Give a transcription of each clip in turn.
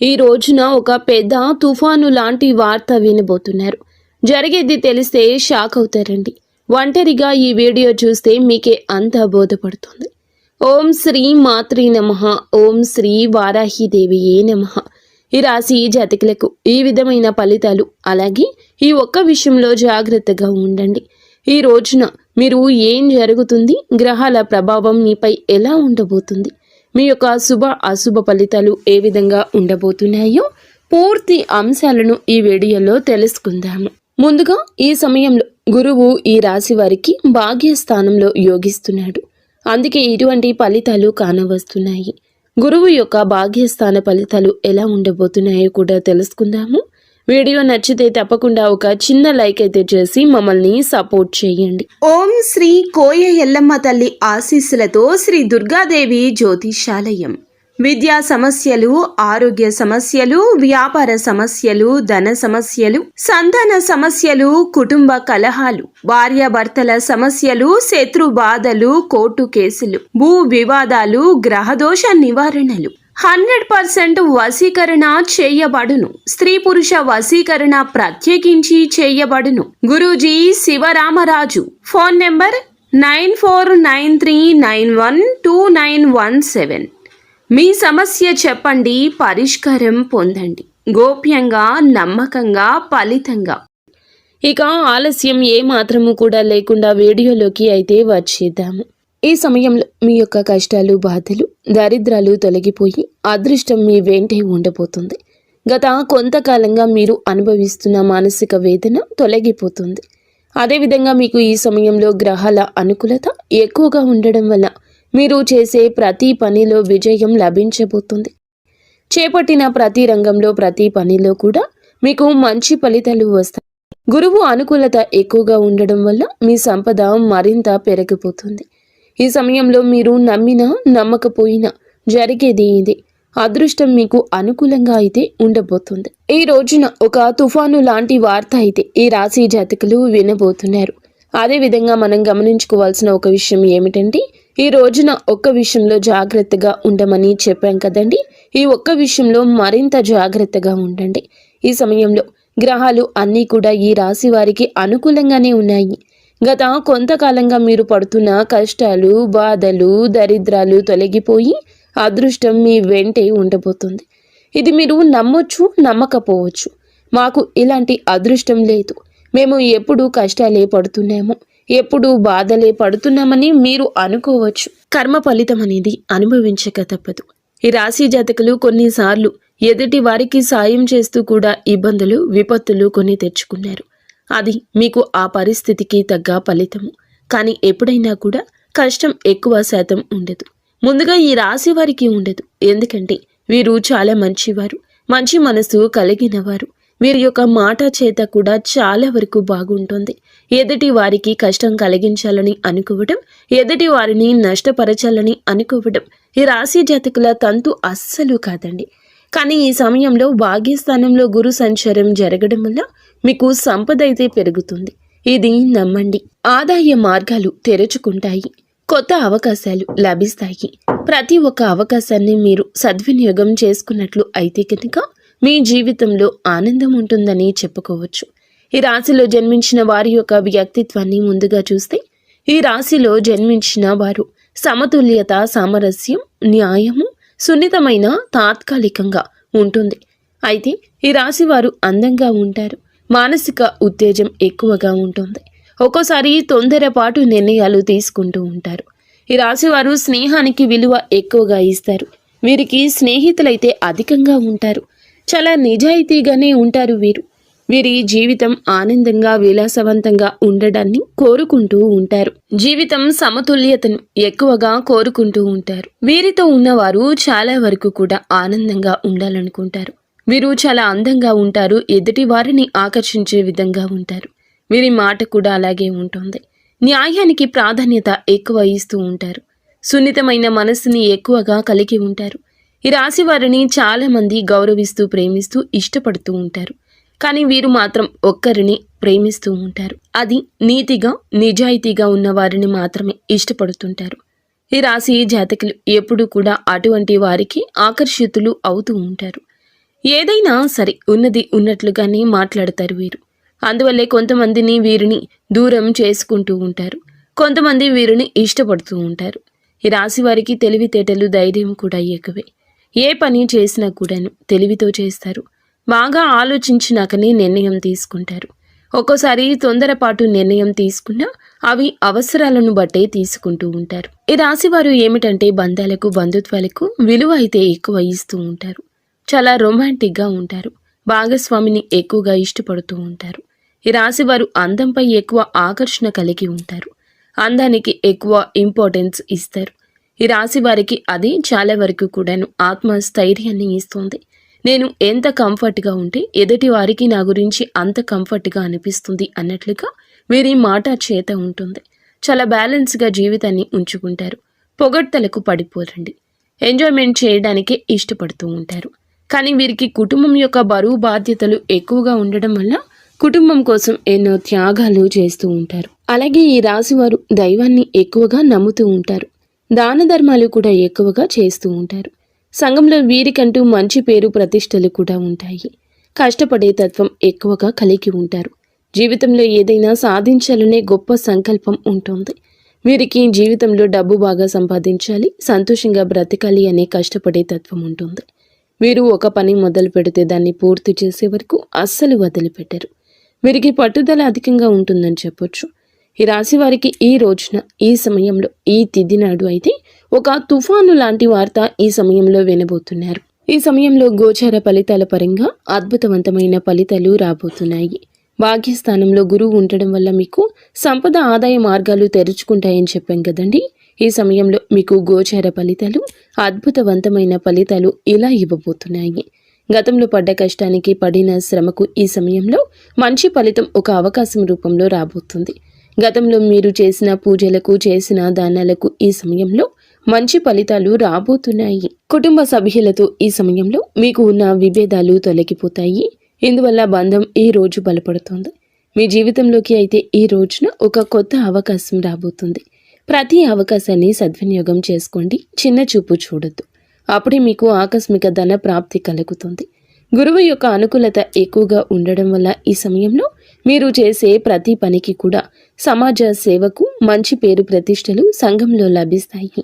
ఈ రోజున ఒక పెద్ద తుఫాను లాంటి వార్త వినబోతున్నారు. జరిగేది తెలిస్తే షాక్ అవుతారండి. ఒంటరిగా ఈ వీడియో చూస్తే మీకే అంతా బోధపడుతుంది. ఓం శ్రీ మాత్రే నమః. ఓం శ్రీ వారాహిదేవియే నమః. ఈ రాశి జాతకులకు ఈ విధమైన ఫలితాలు, అలాగే ఈ ఒక్క విషయంలో జాగ్రత్తగా ఉండండి. ఈ రోజున మీరు ఏం జరుగుతుంది, గ్రహాల ప్రభావం మీపై ఎలా ఉండబోతుంది, మీ యొక్క శుభ అశుభ ఫలితాలు ఏ విధంగా ఉండబోతున్నాయో పూర్తి అంశాలను ఈ వీడియోలో తెలుసుకుందాము. ముందుగా ఈ సమయంలో గురువు ఈ రాశి వారికి భాగ్యస్థానంలో యోగిస్తున్నాడు. అందుకే ఇటువంటి ఫలితాలు కానవస్తున్నాయి. గురువు యొక్క భాగ్యస్థాన ఫలితాలు ఎలా ఉండబోతున్నాయో కూడా తెలుసుకుందాము. వీడియో నచ్చితే తప్పకుండా ఒక చిన్న లైక్ అయితే చేసి మమ్మల్ని సపోర్ట్ చేయండి. ఓం శ్రీ కోయ ఎల్లమ్మ తల్లి ఆశీస్సులతో శ్రీ దుర్గాదేవి జ్యోతిషాలయం. విద్యా సమస్యలు, ఆరోగ్య సమస్యలు, వ్యాపార సమస్యలు, ధన సమస్యలు, సంతాన సమస్యలు, కుటుంబ కలహాలు, భార్యాభర్తల సమస్యలు, శత్రు బాధలు, కోర్టు కేసులు, భూ వివాదాలు, గ్రహదోష నివారణలు 100% వశీకరణ చేయబడును. స్త్రీ పురుష వశీకరణ ప్రత్యేకించి చేయబడును. గురూజీ శివరామరాజు. Phone number 9493912917. మీ సమస్య చెప్పండి, పరిష్కారం పొందండి. గోప్యంగా, నమ్మకంగా, ఫలితంగా. ఇక ఆలస్యం ఏ మాత్రము కూడా లేకుండా వీడియోలోకి అయితే వచ్చేద్దాము. ఈ సమయంలో మీ యొక్క కష్టాలు, బాధలు, దరిద్రాలు తొలగిపోయి అదృష్టం మీ వెంటే ఉండబోతుంది. గత కొంతకాలంగా మీరు అనుభవిస్తున్న మానసిక వేదన తొలగిపోతుంది. అదేవిధంగా మీకు ఈ సమయంలో గ్రహాల అనుకూలత ఎక్కువగా ఉండడం వల్ల మీరు చేసే ప్రతి పనిలో విజయం లభించబోతుంది. చేపట్టిన ప్రతి రంగంలో, ప్రతి పనిలో కూడా మీకు మంచి ఫలితాలు వస్తాయి. గురువు అనుకూలత ఎక్కువగా ఉండడం వల్ల మీ సంపద మరింత పెరిగిపోతుంది. ఈ సమయంలో మీరు నమ్మినా నమ్మకపోయినా జరిగేది ఇదే. అదృష్టం మీకు అనుకూలంగా అయితే ఉండబోతుంది. ఈ రోజున ఒక తుఫాను లాంటి వార్త అయితే ఈ రాశి జాతకులు వినబోతున్నారు. అదేవిధంగా మనం గమనించుకోవాల్సిన ఒక విషయం ఏమిటంటే, ఈ రోజున ఒక్క విషయంలో జాగ్రత్తగా ఉండమని చెప్పాం కదండి. ఈ ఒక్క విషయంలో మరింత జాగ్రత్తగా ఉండండి. ఈ సమయంలో గ్రహాలు అన్నీ కూడా ఈ రాశి వారికి అనుకూలంగానే ఉన్నాయి. గత కొంతకాలంగా మీరు పడుతున్న కష్టాలు, బాధలు, దరిద్రాలు తొలగిపోయి అదృష్టం మీ వెంటే ఉండబోతుంది. ఇది మీరు నమ్మొచ్చు, నమ్మకపోవచ్చు. మాకు ఇలాంటి అదృష్టం లేదు, మేము ఎప్పుడు కష్టాలే పడుతున్నాము, ఎప్పుడు బాధలే పడుతున్నామని మీరు అనుకోవచ్చు. కర్మ ఫలితం అనేది అనుభవించక తప్పదు. ఈ రాశి జాతకులు కొన్నిసార్లు ఎదుటి వారికి సాయం చేస్తూ కూడా ఇబ్బందులు, విపత్తులు కొని తెచ్చుకున్నారు. అది మీకు ఆ పరిస్థితికి తగ్గ ఫలితము. కానీ ఎప్పుడైనా కూడా కష్టం ఎక్కువ శాతం ఉండదు. ముందుగా ఈ రాశి వారికి ఉండదు. ఎందుకంటే వీరు చాలా మంచివారు, మంచి మనసు కలిగినవారు. వీరి యొక్క మాట చేత కూడా చాలా వరకు బాగుంటుంది. ఎదుటి వారికి కష్టం కలిగించాలని అనుకోవడం, ఎదుటి వారిని నష్టపరచాలని అనుకోవడం ఈ రాశి జాతకుల తంతు అస్సలు కాదండి. కానీ ఈ సమయంలో భాగ్యస్థానంలో గురు సంచారం జరగడం వల్ల మీకు సంపద అయితే పెరుగుతుంది. ఇది నమ్మండి. ఆదాయ మార్గాలు తెరుచుకుంటాయి. కొత్త అవకాశాలు లభిస్తాయి. ప్రతి ఒక్క అవకాశాన్ని మీరు సద్వినియోగం చేసుకున్నట్లు అయితే కనుక మీ జీవితంలో ఆనందం ఉంటుందని చెప్పుకోవచ్చు. ఈ రాశిలో జన్మించిన వారి యొక్క వ్యక్తిత్వాన్ని ముందుగా చూస్తే, ఈ రాశిలో జన్మించిన వారు సమతుల్యత, సామరస్యం, న్యాయము, సున్నితమైన తాత్కాలికంగా ఉంటుంది. అయితే ఈ రాశి వారు అందంగా ఉంటారు. మానసిక ఉత్తేజం ఎక్కువగా ఉంటుంది. ఒక్కోసారి తొందరపాటు నిర్ణయాలు తీసుకుంటూ ఉంటారు. ఈ రాశి వారు స్నేహానికి విలువ ఎక్కువగా ఇస్తారు. వీరికి స్నేహితులైతే అధికంగా ఉంటారు. చాలా నిజాయితీగానే ఉంటారు వీరు. వీరి జీవితం ఆనందంగా, విలాసవంతంగా ఉండడాన్ని కోరుకుంటూ ఉంటారు. జీవితం సమతుల్యతను ఎక్కువగా కోరుకుంటూ ఉంటారు. వీరితో ఉన్నవారు చాలా వరకు కూడా ఆనందంగా ఉండాలనుకుంటారు. వీరు చాలా అందంగా ఉంటారు. ఎదుటి వారిని ఆకర్షించే విధంగా ఉంటారు. వీరి మాట కూడా అలాగే ఉంటుంది. న్యాయానికి ప్రాధాన్యత ఎక్కువ ఇస్తూ ఉంటారు. సున్నితమైన మనస్సుని ఎక్కువగా కలిగి ఉంటారు. ఈ రాశి వారిని చాలా మంది గౌరవిస్తూ, ప్రేమిస్తూ, ఇష్టపడుతూ ఉంటారు. కానీ వీరు మాత్రం ఒక్కరిని ప్రేమిస్తూ ఉంటారు. అది నీతిగా, నిజాయితీగా ఉన్న వారిని మాత్రమే ఇష్టపడుతుంటారు. ఈ రాశి జాతకులు ఎప్పుడూ కూడా అటువంటి వారికి ఆకర్షితులు అవుతూ ఉంటారు. ఏదైనా సరే ఉన్నది ఉన్నట్లుగానే మాట్లాడతారు వీరు. అందువల్లే కొంతమందిని వీరిని దూరం చేసుకుంటూ ఉంటారు, కొంతమంది వీరిని ఇష్టపడుతూ ఉంటారు. ఈ రాశి వారికి తెలివితేటలు, ధైర్యం కూడా ఎక్కువే. ఏ పని చేసినా కూడాను తెలివితో చేస్తారు. బాగా ఆలోచించినాకనే నిర్ణయం తీసుకుంటారు. ఒక్కోసారి తొందరపాటు నిర్ణయం తీసుకున్నా అవి అవసరాలను బట్టే తీసుకుంటూ ఉంటారు. ఈ రాశివారు ఏమిటంటే బంధాలకు, బంధుత్వాలకు విలువ అయితే ఎక్కువ ఇస్తూ ఉంటారు. చాలా రొమాంటిక్గా ఉంటారు. భాగస్వామిని ఎక్కువగా ఇష్టపడుతూ ఉంటారు. ఈ రాశివారు అందంపై ఎక్కువ ఆకర్షణ కలిగి ఉంటారు. అందానికి ఎక్కువ ఇంపార్టెన్స్ ఇస్తారు. ఈ రాశి వారికి అది చాలా వరకు కూడాను ఆత్మస్థైర్యాన్ని ఇస్తుంది. నేను ఎంత కంఫర్ట్గా ఉంటే ఎదుటి వారికి నా గురించి అంత కంఫర్ట్గా అనిపిస్తుంది అన్నట్లుగా వీరి మాట చేత ఉంటుంది. చాలా బ్యాలెన్స్గా జీవితాన్ని ఉంచుకుంటారు. పొగడ్తలకు పడిపోరండి. ఎంజాయ్మెంట్ చేయడానికే ఇష్టపడుతూ ఉంటారు. కానీ వీరికి కుటుంబం యొక్క బరువు బాధ్యతలు ఎక్కువగా ఉండడం వల్ల కుటుంబం కోసం ఎన్నో త్యాగాలు చేస్తూ ఉంటారు. అలాగే ఈ రాశివారు దైవాన్ని ఎక్కువగా నమ్ముతూ ఉంటారు. దాన ధర్మాలు కూడా ఎక్కువగా చేస్తూ ఉంటారు. సంఘంలో వీరికంటూ మంచి పేరు ప్రతిష్టలు కూడా ఉంటాయి. కష్టపడే తత్వం ఎక్కువగా కలిగి ఉంటారు. జీవితంలో ఏదైనా సాధించాలనే గొప్ప సంకల్పం ఉంటుంది. వీరికి జీవితంలో డబ్బు బాగా సంపాదించాలి, సంతోషంగా బ్రతకాలి అనే కష్టపడే తత్వం ఉంటుంది. వీరు ఒక పని మొదలు పెడితే దాన్ని పూర్తి చేసే వరకు అస్సలు వదిలిపెట్టరు. వీరికి పట్టుదల అధికంగా ఉంటుందని చెప్పొచ్చు. ఈ రాశి వారికి ఈ రోజున, ఈ సమయంలో, ఈ తిథి నాడు అయితే ఒక తుఫాను లాంటి వార్త ఈ సమయంలో వినబోతున్నారు. ఈ సమయంలో గోచార ఫలితాల పరంగా అద్భుతవంతమైన ఫలితాలు రాబోతున్నాయి. భాగ్యస్థానంలో గురువు ఉండడం వల్ల మీకు సంపద, ఆదాయ మార్గాలు తెరుచుకుంటాయని చెప్పాం కదండి. ఈ సమయంలో మీకు గోచార ఫలితాలు, అద్భుతవంతమైన ఫలితాలు ఇలా ఇవ్వబోతున్నాయి. గతంలో పడ్డ కష్టానికి, పడిన శ్రమకు ఈ సమయంలో మంచి ఫలితం ఒక అవకాశం రూపంలో రాబోతుంది. గతంలో మీరు చేసిన పూజలకు, చేసిన దానాలకు ఈ సమయంలో మంచి ఫలితాలు రాబోతున్నాయి. కుటుంబ సభ్యులతో ఈ సమయంలో మీకు ఉన్న విభేదాలు తొలగిపోతాయి. ఇందువల్ల బంధం ఈ రోజు బలపడుతుంది. మీ జీవితంలోకి అయితే ఈ రోజున ఒక కొత్త అవకాశం రాబోతుంది. ప్రతి అవకాశాన్ని సద్వినియోగం చేసుకోండి. చిన్న చూపు చూడొద్దు. అప్పుడే మీకు ఆకస్మిక ధన ప్రాప్తి కలుగుతుంది. గురువు యొక్క అనుకూలత ఎక్కువగా ఉండడం వల్ల ఈ సమయంలో మీరు చేసే ప్రతి పనికి కూడా సమాజ సేవకు మంచి పేరు ప్రతిష్టలు సంఘంలో లభిస్తాయి.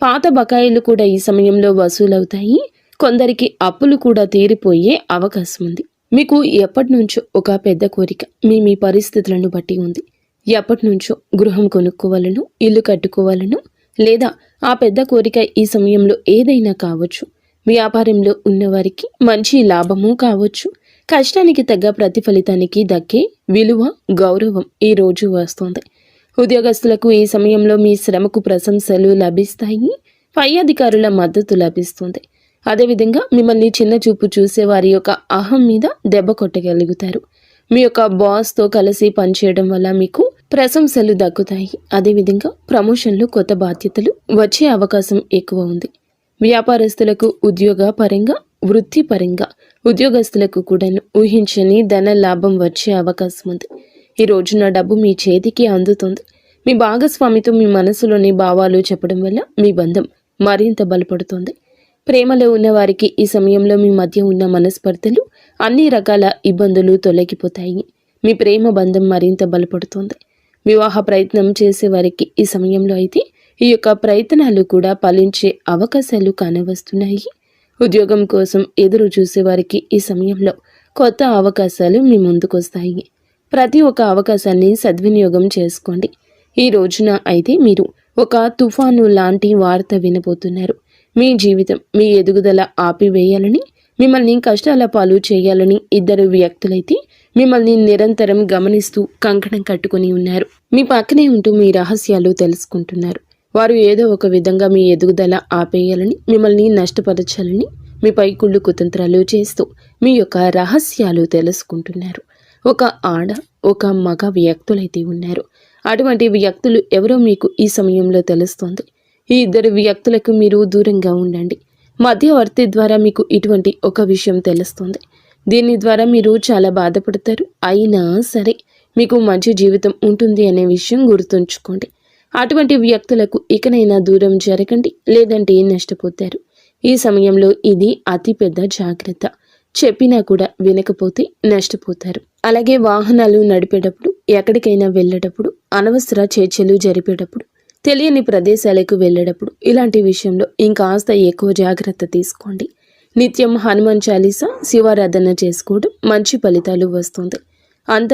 పాత బకాయిలు కూడా ఈ సమయంలో వసూలవుతాయి. కొందరికి అప్పులు కూడా తీరిపోయే అవకాశం ఉంది. మీకు ఎప్పటి నుంచో ఒక పెద్ద కోరిక మీ పరిస్థితులను బట్టి ఉంది. ఎప్పటి నుంచో గృహం కొనుక్కోవాలను, ఇల్లు కట్టుకోవాలను, లేదా ఆ పెద్ద కోరిక ఈ సమయంలో ఏదైనా కావచ్చు. వ్యాపారంలో ఉన్నవారికి మంచి లాభము కావచ్చు. కష్టానికి తగ్గ ప్రతిఫలితానికి దక్కే విలువ, గౌరవం ఈ రోజు వస్తుంది. ఉద్యోగస్తులకు ఈ సమయంలో మీ శ్రమకు ప్రశంసలు లభిస్తాయి. పై అధికారుల మద్దతు లభిస్తుంది. అదేవిధంగా మిమ్మల్ని చిన్న చూపు చూసే వారి యొక్క అహం మీద దెబ్బ కొట్టగలుగుతారు. మీ యొక్క బాస్తో కలిసి పనిచేయడం వల్ల మీకు ప్రశంసలు దక్కుతాయి. అదేవిధంగా ప్రమోషన్లు, కొత్త బాధ్యతలు వచ్చే అవకాశం ఎక్కువ ఉంది. వ్యాపారస్తులకు ఉద్యోగ పరంగా, వృత్తిపరంగా ఉద్యోగస్తులకు కూడా ఊహించని ధన లాభం వచ్చే అవకాశం ఉంది. ఈ రోజున డబ్బు మీ చేతికి అందుతుంది. మీ భాగస్వామితో మీ మనసులోని భావాలు చెప్పడం వల్ల మీ బంధం మరింత బలపడుతుంది. ప్రేమలో ఉన్న వారికి ఈ సమయంలో మీ మధ్య ఉన్న మనస్పర్ధలు, అన్ని రకాల ఇబ్బందులు తొలగిపోతాయి. మీ ప్రేమ బంధం మరింత బలపడుతుంది. వివాహ ప్రయత్నం చేసే వారికి ఈ సమయంలో అయితే ఈ యొక్క ప్రయత్నాలు కూడా ఫలించే అవకాశాలు కానవస్తున్నాయి. ఉద్యోగం కోసం ఎదురు చూసే వారికి ఈ సమయంలో కొత్త అవకాశాలు మీ ముందుకొస్తాయి. ప్రతి ఒక్క అవకాశాన్ని సద్వినియోగం చేసుకోండి. ఈ రోజున అయితే మీరు ఒక తుఫాను లాంటి వార్త వినబోతున్నారు. మీ జీవితం, మీ ఎదుగుదల ఆపివేయాలని, మిమ్మల్ని కష్టాల పాలు చేయాలని ఇద్దరు వ్యక్తులైతే మిమ్మల్ని నిరంతరం గమనిస్తూ కంకణం కట్టుకుని ఉన్నారు. మీ పక్కనే ఉంటూ మీ రహస్యాలు తెలుసుకుంటున్నారు. వారు ఏదో ఒక విధంగా మీ ఎదుగుదల ఆపేయాలని, మిమ్మల్ని నష్టపరచాలని మీపై కుళ్ళు కుతంత్రాలు చేస్తూ మీ యొక్క రహస్యాలు తెలుసుకుంటున్నారు. ఒక ఆడ, ఒక మగ వ్యక్తులైతే ఉన్నారు. అటువంటి వ్యక్తులు ఎవరో మీకు ఈ సమయంలో తెలుస్తోంది. ఈ ఇద్దరు వ్యక్తులకు మీరు దూరంగా ఉండండి. మధ్యవర్తి ద్వారా మీకు ఇటువంటి ఒక విషయం తెలుస్తుంది. దీని ద్వారా మీరు చాలా బాధపడతారు. అయినా సరే మీకు మంచి జీవితం ఉంటుంది అనే విషయం గుర్తుంచుకోండి. అటువంటి వ్యక్తులకు ఇకనైనా దూరం జరగండి, లేదంటే నష్టపోతారు. ఈ సమయంలో ఇది అతిపెద్ద జాగ్రత్త. చెప్పినా కూడా వినకపోతే నష్టపోతారు. అలాగే వాహనాలు నడిపేటప్పుడు, ఎక్కడికైనా వెళ్ళేటప్పుడు, అనవసర చర్చలు జరిపేటప్పుడు, తెలియని ప్రదేశాలకు వెళ్ళేటప్పుడు ఇలాంటి విషయంలో ఇంకాస్త ఎక్కువ జాగ్రత్త తీసుకోండి. నిత్యం హనుమాన్ చాలీసా, శివారాధన చేసుకోవడం మంచి ఫలితాలు వస్తుంది. అంతా